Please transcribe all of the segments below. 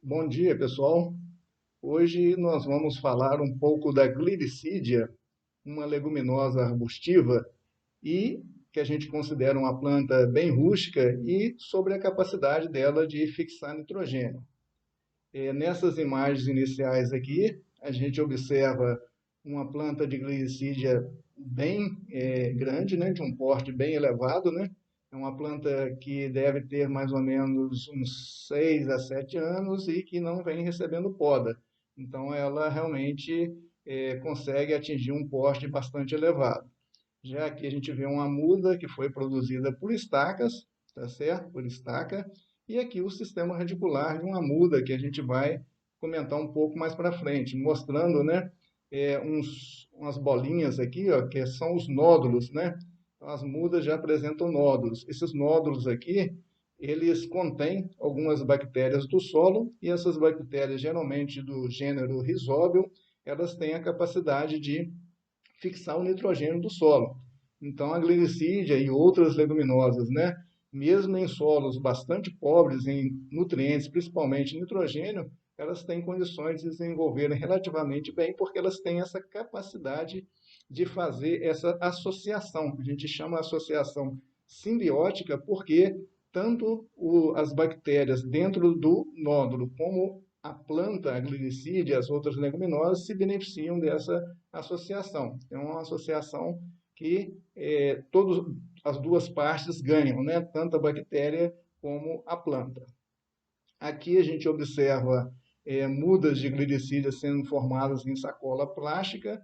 Bom dia, pessoal. Hoje nós vamos falar um pouco da Glyricidia, uma leguminosa arbustiva e que a gente considera uma planta bem rústica e sobre a capacidade dela de fixar nitrogênio. Nessas imagens iniciais aqui, a gente observa uma planta de Glyricidia bem grande, né, de um porte bem elevado, né? É uma planta que deve ter mais ou menos uns 6 a 7 anos e que não vem recebendo poda. Então, ela realmente consegue atingir um porte bastante elevado. Já aqui a gente vê uma muda que foi produzida por estacas, tá certo? Por estaca. E aqui o sistema radicular de uma muda que a gente vai comentar um pouco mais para frente, mostrando, né, umas bolinhas aqui, ó, que são os nódulos, né? Então, as mudas já apresentam nódulos. Esses nódulos aqui, eles contêm algumas bactérias do solo e essas bactérias, geralmente do gênero Rhizóbio, elas têm a capacidade de fixar o nitrogênio do solo. Então, a glicídia e outras leguminosas, né, mesmo em solos bastante pobres em nutrientes, principalmente nitrogênio, elas têm condições de desenvolverem relativamente bem, porque elas têm essa capacidade de fazer essa associação. A gente chama associação simbiótica porque tanto as bactérias dentro do nódulo como a planta, a glicídia e as outras leguminosas se beneficiam dessa associação. É uma associação que as duas partes ganham, né? Tanto a bactéria como a planta. Aqui a gente observa mudas de glicerina sendo formadas em sacola plástica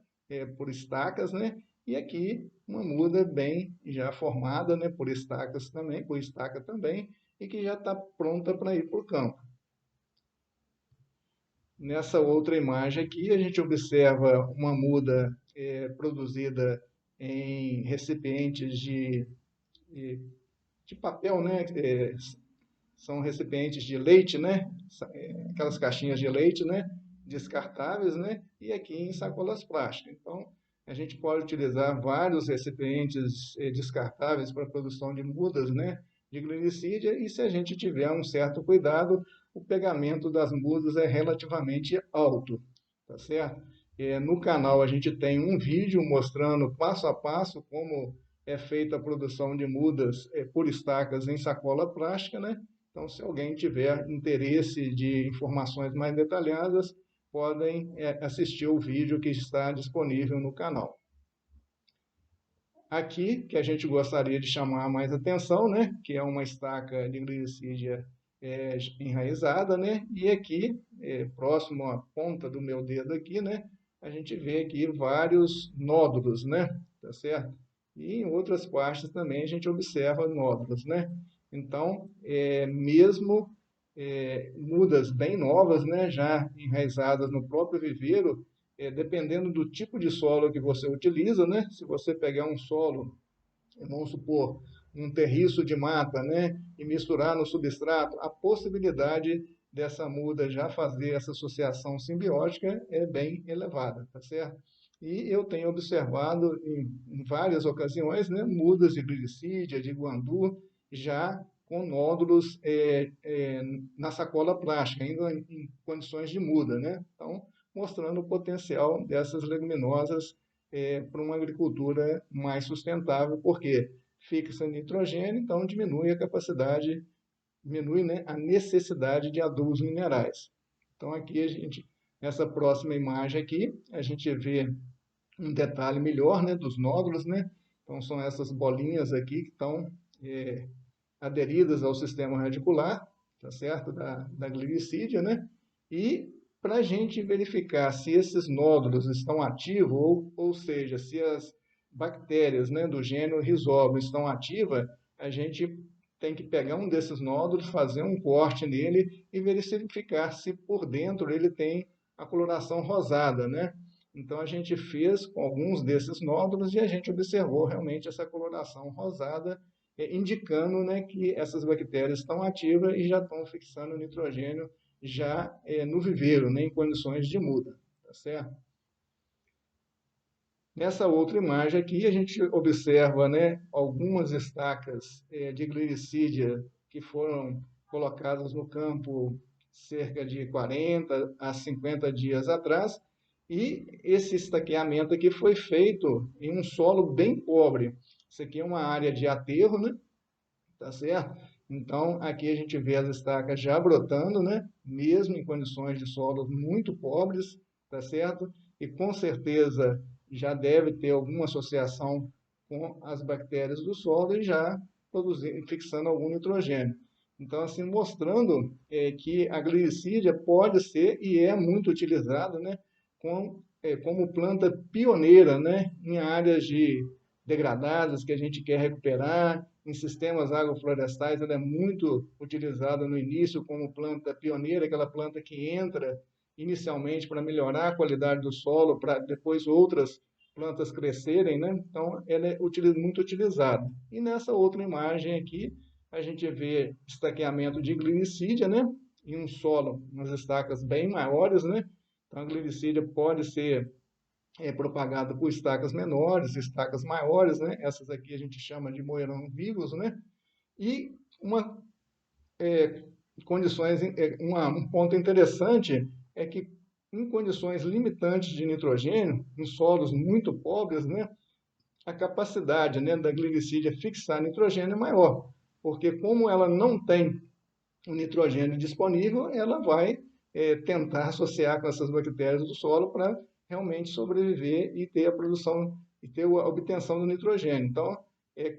por estacas, né? E aqui uma muda bem já formada, né? Por estacas também, por estaca também, e que já está pronta para ir para o campo. Nessa outra imagem aqui, a gente observa uma muda produzida em recipientes de papel, né? São recipientes de leite, né? Aquelas caixinhas de leite, né? Descartáveis, né? E aqui em sacolas plásticas. Então, a gente pode utilizar vários recipientes descartáveis para a produção de mudas, né? De glicídia, e se a gente tiver um certo cuidado, o pegamento das mudas é relativamente alto, tá certo? No canal a gente tem um vídeo mostrando passo a passo como é feita a produção de mudas por estacas em sacola plástica, né? Então, se alguém tiver interesse de informações mais detalhadas, podem assistir o vídeo que está disponível no canal. Aqui, que a gente gostaria de chamar mais atenção, né? Que é uma estaca de glicídia enraizada, né? E aqui, próximo à ponta do meu dedo aqui, né? A gente vê aqui vários nódulos, né? Tá certo? E em outras partes também a gente observa nódulos, né? Então, mesmo mudas bem novas, né? Já enraizadas no próprio viveiro, dependendo do tipo de solo que você utiliza, né? Se você pegar um solo, vamos supor, um terriço de mata, né? E misturar no substrato, a possibilidade dessa muda já fazer essa associação simbiótica é bem elevada, tá certo? E eu tenho observado em várias ocasiões, né, mudas de glicídia, de guandu, já com nódulos na sacola plástica, ainda em condições de muda, né? Então, mostrando o potencial dessas leguminosas para uma agricultura mais sustentável, porque fixa nitrogênio, então diminui a capacidade, diminui, né, a necessidade de adubos minerais. Então aqui a gente, nessa próxima imagem aqui, a gente vê um detalhe melhor, né, dos nódulos, né? Então são essas bolinhas aqui que estão aderidas ao sistema radicular, tá certo? Da glicídia, né? E para a gente verificar se esses nódulos estão ativos, ou seja, se as bactérias, né, do gênero Rhizóbio estão ativas, a gente tem que pegar um desses nódulos, fazer um corte nele e verificar se por dentro ele tem a coloração rosada, né? Então a gente fez com alguns desses nódulos e a gente observou realmente essa coloração rosada, indicando, né, que essas bactérias estão ativas e já estão fixando nitrogênio já no viveiro, né, em condições de muda, tá certo? Nessa outra imagem aqui, a gente observa, né, algumas estacas de glicídia que foram colocadas no campo cerca de 40 a 50 dias atrás, e esse estaqueamento aqui foi feito em um solo bem pobre. Isso aqui é uma área de aterro, né? Tá certo? Então, aqui a gente vê as estacas já brotando, né? Mesmo em condições de solo muito pobres, tá certo? E com certeza já deve ter alguma associação com as bactérias do solo e já produzindo, fixando algum nitrogênio. Então, assim, mostrando que a glirícia pode ser e é muito utilizada, né? Como planta pioneira, né? Em áreas degradadas que a gente quer recuperar, em sistemas agroflorestais, ela é muito utilizada no início como planta pioneira, aquela planta que entra inicialmente para melhorar a qualidade do solo, para depois outras plantas crescerem, né? Então, ela é muito utilizada. E nessa outra imagem aqui, a gente vê estaqueamento de glirícia, né? Em um solo, umas estacas bem maiores, né? Então, a glirícia pode ser propagada por estacas menores, estacas maiores, né? Essas aqui a gente chama de moerão vivos, né? E é, um ponto interessante é que em condições limitantes de nitrogênio, em solos muito pobres, né? A capacidade, né, da glirícia fixar nitrogênio é maior, porque como ela não tem o nitrogênio disponível, ela vai tentar associar com essas bactérias do solo para realmente sobreviver e ter a produção e ter a obtenção do nitrogênio. Então,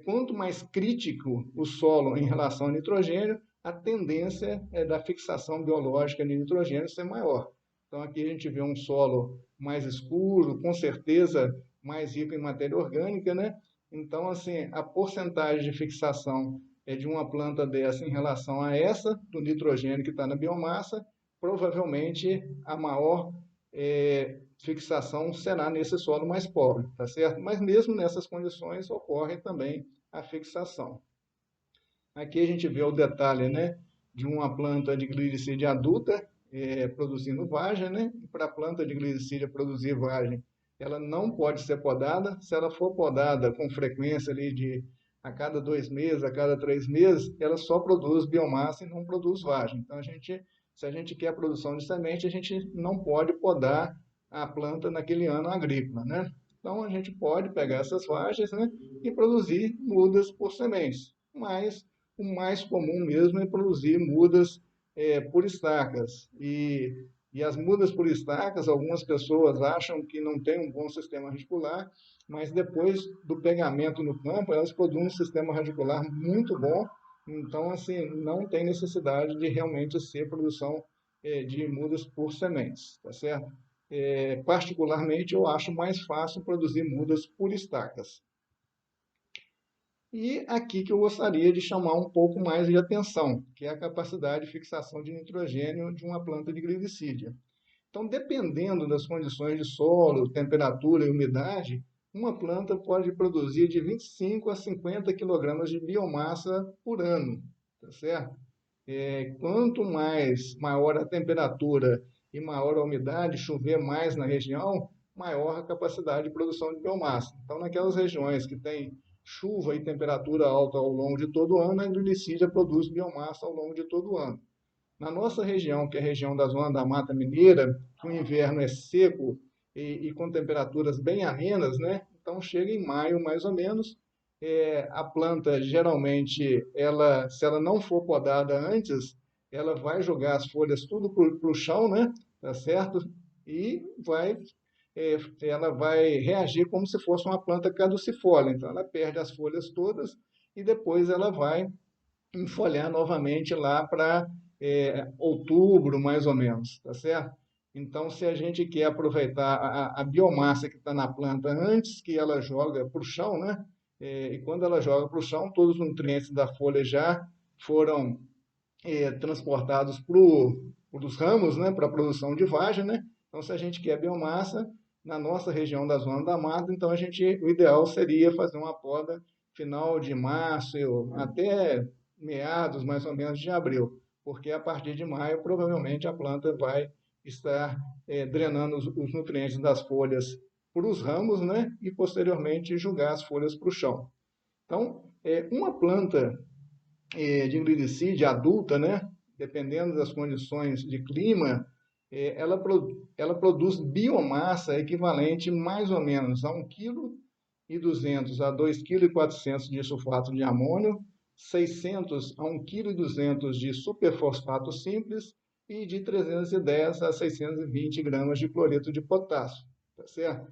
quanto mais crítico o solo em relação ao nitrogênio, a tendência da fixação biológica de nitrogênio ser maior. Então, aqui a gente vê um solo mais escuro, com certeza mais rico em matéria orgânica, né? Então, assim, a porcentagem de fixação de uma planta dessa em relação a essa, do nitrogênio que está na biomassa, provavelmente a maior fixação será nesse solo mais pobre, tá certo? Mas mesmo nessas condições ocorre também a fixação. Aqui a gente vê o detalhe, né, de uma planta de glirícia adulta produzindo vagem, né? E para a planta de glirícia produzir vagem, ela não pode ser podada. Se ela for podada com frequência ali de a cada 2 meses, a cada 3 meses, ela só produz biomassa e não produz vagem. Então, se a gente quer a produção de semente, a gente não pode podar a planta naquele ano agrícola, né? Então, a gente pode pegar essas vagens, né, e produzir mudas por sementes. Mas o mais comum mesmo é produzir mudas por estacas. E as mudas por estacas, algumas pessoas acham que não tem um bom sistema radicular, mas depois do pegamento no campo, elas produzem um sistema radicular muito bom. Então, assim, não tem necessidade de realmente ser produção de mudas por sementes, tá certo? Particularmente, eu acho mais fácil produzir mudas por estacas. E aqui que eu gostaria de chamar um pouco mais de atenção, que é a capacidade de fixação de nitrogênio de uma planta de glirícia. Então, dependendo das condições de solo, temperatura e umidade, uma planta pode produzir de 25 a 50 kg de biomassa por ano, tá certo? Quanto maior a temperatura e maior a umidade, chover mais na região, maior a capacidade de produção de biomassa. Então, naquelas regiões que tem chuva e temperatura alta ao longo de todo o ano, a glirícia produz biomassa ao longo de todo o ano. Na nossa região, que é a região da zona da Mata Mineira, que o inverno é seco e com temperaturas bem amenas, né? Então chega em maio, mais ou menos, a planta geralmente, se ela não for podada antes, ela vai jogar as folhas tudo para o chão, né? Tá certo? E ela vai reagir como se fosse uma planta caducifólia. Então ela perde as folhas todas e depois ela vai enfolhar novamente lá para outubro, mais ou menos, tá certo? Então, se a gente quer aproveitar a biomassa que está na planta antes que ela joga para o chão, né? E quando ela joga para o chão, todos os nutrientes da folha já foram transportados para os ramos, né? Para a produção de vagem, né? Então, se a gente quer biomassa na nossa região da zona da mata, então o ideal seria fazer uma poda final de março até meados mais ou menos de abril, porque a partir de maio provavelmente a planta vai estar drenando os nutrientes das folhas para os ramos, né? E posteriormente jogar as folhas para o chão. Então, uma planta de glirícia adulta, né? dependendo das condições de clima, ela produz biomassa equivalente mais ou menos a 1,2 kg a 2,4 kg de sulfato de amônio, 600 a 1,2 kg de superfosfato simples e de 310 a 620 gramas de cloreto de potássio, tá certo?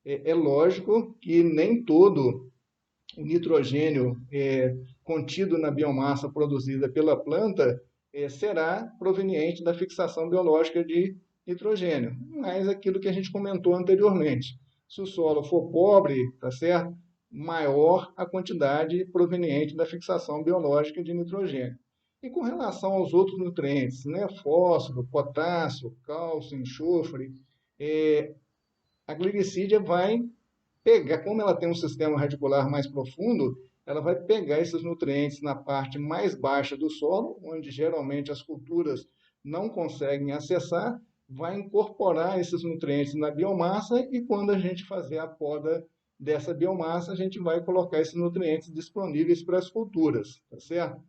É lógico que nem todo o nitrogênio contido na biomassa produzida pela planta será proveniente da fixação biológica de nitrogênio, mas aquilo que a gente comentou anteriormente. Se o solo for pobre, tá certo? Maior a quantidade proveniente da fixação biológica de nitrogênio. E com relação aos outros nutrientes, né, fósforo, potássio, cálcio, enxofre, a glicídia vai pegar, como ela tem um sistema radicular mais profundo, ela vai pegar esses nutrientes na parte mais baixa do solo, onde geralmente as culturas não conseguem acessar, vai incorporar esses nutrientes na biomassa e quando a gente fazer a poda dessa biomassa, a gente vai colocar esses nutrientes disponíveis para as culturas, tá certo?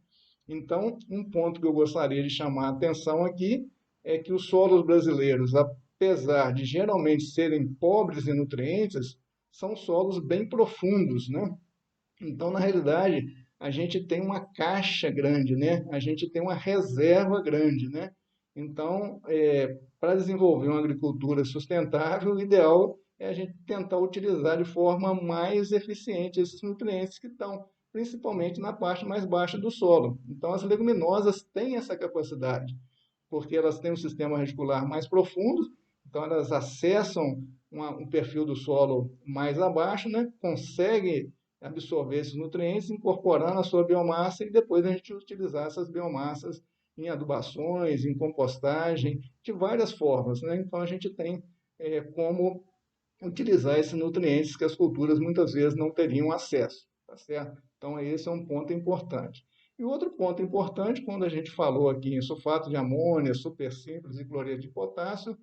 Então, um ponto que eu gostaria de chamar a atenção aqui é que os solos brasileiros, apesar de geralmente serem pobres em nutrientes, são solos bem profundos, né? Então, na realidade, a gente tem uma caixa grande, né? A gente tem uma reserva grande, né? Então, para desenvolver uma agricultura sustentável, o ideal é a gente tentar utilizar de forma mais eficiente esses nutrientes que estão principalmente na parte mais baixa do solo. Então, as leguminosas têm essa capacidade, porque elas têm um sistema radicular mais profundo, então elas acessam um perfil do solo mais abaixo, né? Conseguem absorver esses nutrientes, incorporar na sua biomassa e depois a gente utilizar essas biomassas em adubações, em compostagem, de várias formas, né? Então a gente tem como utilizar esses nutrientes que as culturas muitas vezes não teriam acesso, tá certo? Então esse é um ponto importante. E outro ponto importante, quando a gente falou aqui em sulfato de amônia, super simples e cloreto de potássio,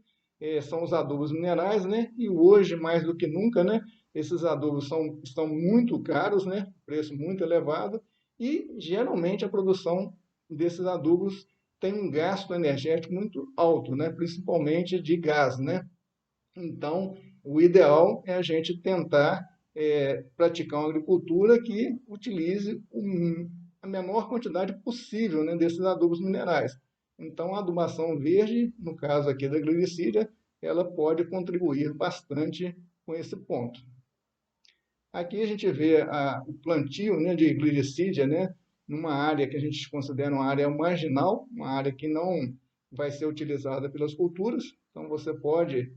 são os adubos minerais, né? E hoje, mais do que nunca, né? Esses adubos estão muito caros, né? Preço muito elevado, e geralmente a produção desses adubos tem um gasto energético muito alto, né? Principalmente de gás, né? Então, o ideal é a gente tentar praticar uma agricultura que utilize a menor quantidade possível, né, desses adubos minerais. Então, a adubação verde, no caso aqui da glicídia, ela pode contribuir bastante com esse ponto. Aqui a gente vê o plantio, né, de glicídia, né, numa área que a gente considera uma área marginal, uma área que não vai ser utilizada pelas culturas. Então, você pode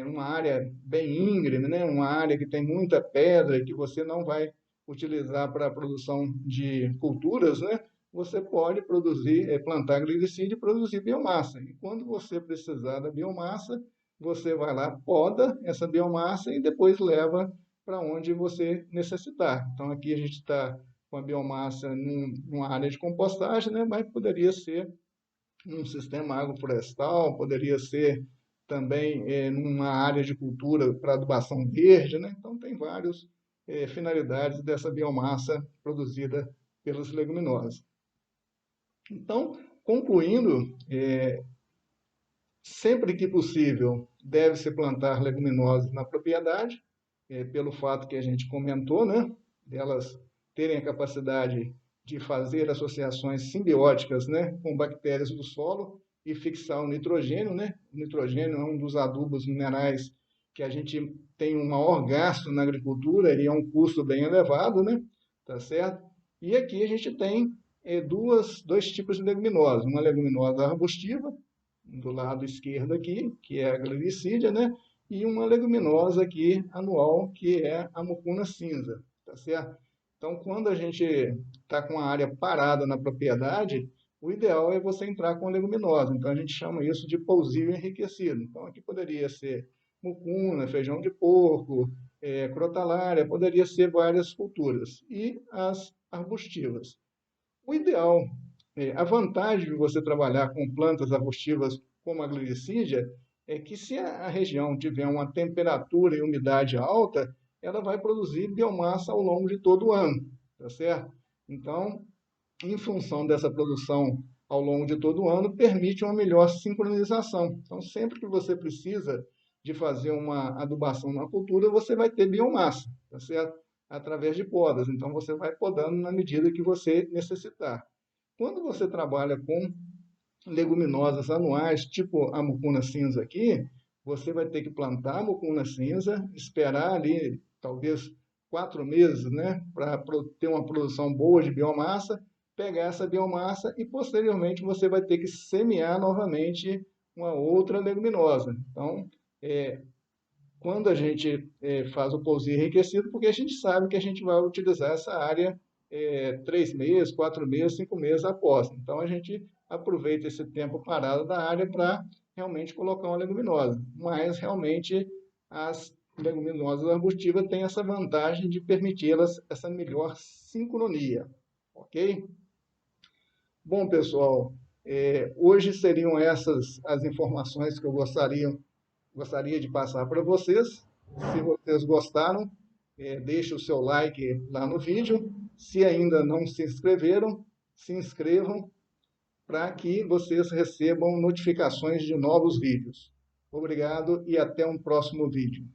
uma área bem íngreme, né? Uma área que tem muita pedra, que você não vai utilizar para a produção de culturas, né? Você pode produzir, plantar glicídia e produzir biomassa. E quando você precisar da biomassa, você vai lá, poda essa biomassa e depois leva para onde você necessitar. Então, aqui a gente está com a biomassa numa área de compostagem, né? Mas poderia ser num sistema agroflorestal, poderia ser também numa área de cultura para adubação verde, né? Então tem várias finalidades dessa biomassa produzida pelas leguminosas. Então, concluindo, sempre que possível, deve-se plantar leguminosas na propriedade, pelo fato que a gente comentou, né? Delas terem a capacidade de fazer associações simbióticas, né, com bactérias do solo e fixar o nitrogênio, né? O nitrogênio é um dos adubos minerais que a gente tem um maior gasto na agricultura e é um custo bem elevado, né? Tá certo? E aqui a gente tem dois tipos de leguminosas, uma leguminosa arbustiva, do lado esquerdo aqui, que é a glicídia, né? E uma leguminosa aqui, anual, que é a mucuna cinza, tá certo? Então, quando a gente está com a área parada na propriedade, o ideal é você entrar com a leguminosa. Então, a gente chama isso de pousio enriquecido. Então, aqui poderia ser mucuna, feijão de porco, crotalária, poderia ser várias culturas. E as arbustivas. O ideal, a vantagem de você trabalhar com plantas arbustivas como a glicídia é que se a região tiver uma temperatura e umidade alta, ela vai produzir biomassa ao longo de todo o ano, tá certo? Então, em função dessa produção ao longo de todo o ano permite uma melhor sincronização. Então, sempre que você precisa de fazer uma adubação na cultura, você vai ter biomassa, tá certo? Através de podas. Então, você vai podando na medida que você necessitar. Quando você trabalha com leguminosas anuais, tipo a mucuna cinza aqui, você vai ter que plantar a mucuna cinza, esperar ali talvez 4 meses, né, para ter uma produção boa de biomassa, pegar essa biomassa e posteriormente você vai ter que semear novamente uma outra leguminosa. Então, quando a gente faz o pousio enriquecido, porque a gente sabe que a gente vai utilizar essa área 3 meses, 4 meses, 5 meses após. Então a gente aproveita esse tempo parado da área para realmente colocar uma leguminosa. Mas realmente as leguminosas arbustivas têm essa vantagem de permiti-las essa melhor sincronia. Ok? Bom, pessoal, hoje seriam essas as informações que eu gostaria de passar para vocês. Se vocês gostaram, deixe o seu like lá no vídeo. Se ainda não se inscreveram, se inscrevam para que vocês recebam notificações de novos vídeos. Obrigado e até um próximo vídeo.